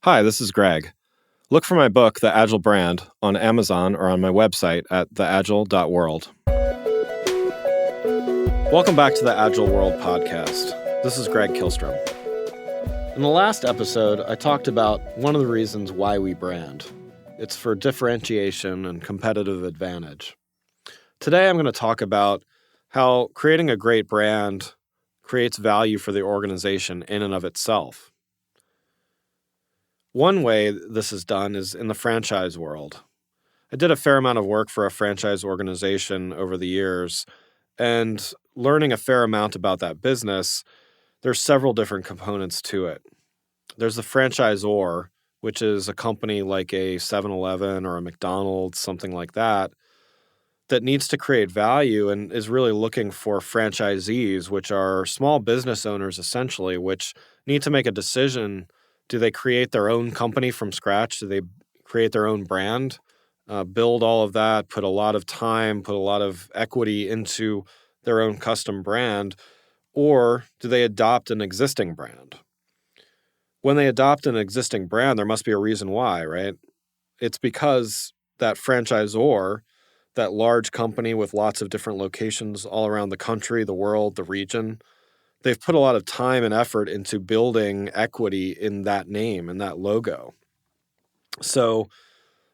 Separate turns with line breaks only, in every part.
Hi, this is Greg. Look for my book, The Agile Brand, on Amazon or on my website at theagile.world. Welcome back to the Agile World podcast. This is Greg Kihlstrom. In the last episode, I talked about one of the reasons why we brand. It's for differentiation and competitive advantage. Today, I'm going to talk about how creating a great brand creates value for the organization in and of itself. One way this is done is in the franchise world. I did a fair amount of work for a franchise organization over the years, and learning a fair amount about that business, there's several different components to it. There's the franchisor, which is a company like a 7-Eleven or a McDonald's, something like that needs to create value and is really looking for franchisees, which are small business owners essentially, which need to make a decision. Do they create their own company from scratch? Do they create their own brand, build all of that, put a lot of time, put a lot of equity into their own custom brand, or do they adopt an existing brand? When they adopt an existing brand, there must be a reason why, right? It's because that franchisor, that large company with lots of different locations all around the country, the world, the region, they've put a lot of time and effort into building equity in that name and that logo. So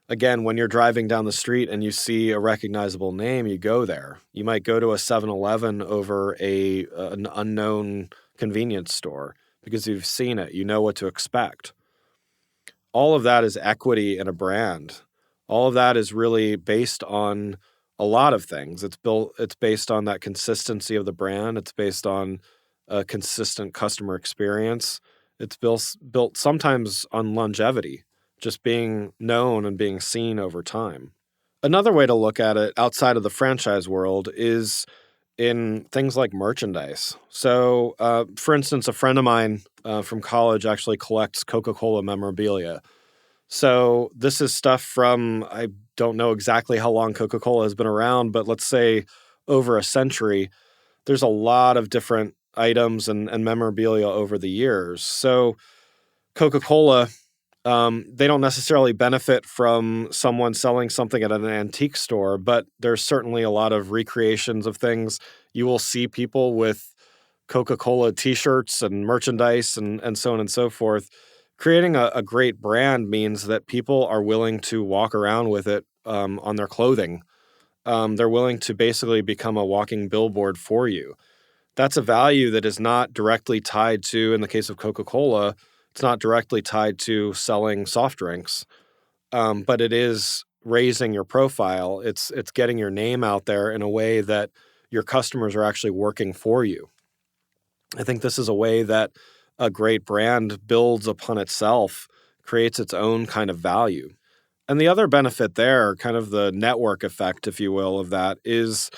again, when you're driving down the street and you see a recognizable name, you go there. You might go to a 7-Eleven over an unknown convenience store because you've seen it. You know what to expect. All of that is equity in a brand. All of that is really based on a lot of things. It's based on that consistency of the brand. It's based on a consistent customer experience. It's built sometimes on longevity, just being known and being seen over time. Another way to look at it outside of the franchise world is in things like merchandise. So, for instance, a friend of mine from college actually collects Coca-Cola memorabilia. So this is stuff from, I don't know exactly how long Coca-Cola has been around, but let's say over a century. There's a lot of different items and memorabilia over the years. So Coca-Cola, they don't necessarily benefit from someone selling something at an antique store, but there's certainly a lot of recreations of things. You will see people with Coca-Cola t-shirts and merchandise and so on and so forth. Creating a great brand means that people are willing to walk around with it on their clothing. They're willing to basically become a walking billboard for you. That's a value that is not directly tied to, in the case of Coca-Cola, it's not directly tied to selling soft drinks, but it is raising your profile. It's getting your name out there in a way that your customers are actually working for you. I think this is a way that a great brand builds upon itself, creates its own kind of value. And the other benefit there, kind of the network effect, if you will, of that is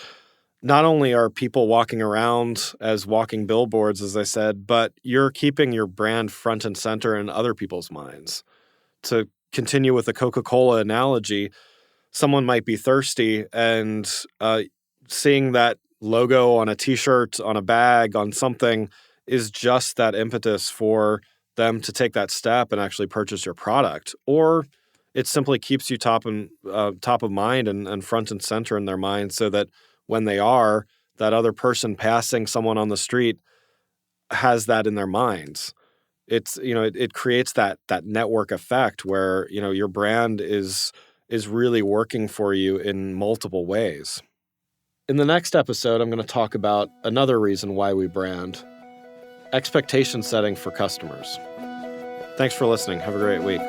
not only are people walking around as walking billboards, as I said, but you're keeping your brand front and center in other people's minds. To continue with the Coca-Cola analogy, someone might be thirsty and seeing that logo on a t-shirt, on a bag, on something is just that impetus for them to take that step and actually purchase your product. Or it simply keeps you top of mind and front and center in their mind so that when they are, that other person passing someone on the street has that in their minds. It creates that network effect where, your brand is really working for you in multiple ways. In the next episode, I'm going to talk about another reason why we brand: expectation setting for customers. Thanks for listening. Have a great week.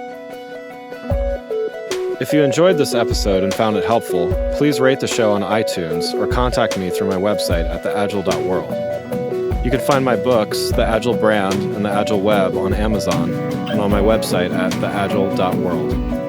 If you enjoyed this episode and found it helpful, please rate the show on iTunes or contact me through my website at theagile.world. You can find my books, The Agile Brand and The Agile Web, on Amazon and on my website at theagile.world.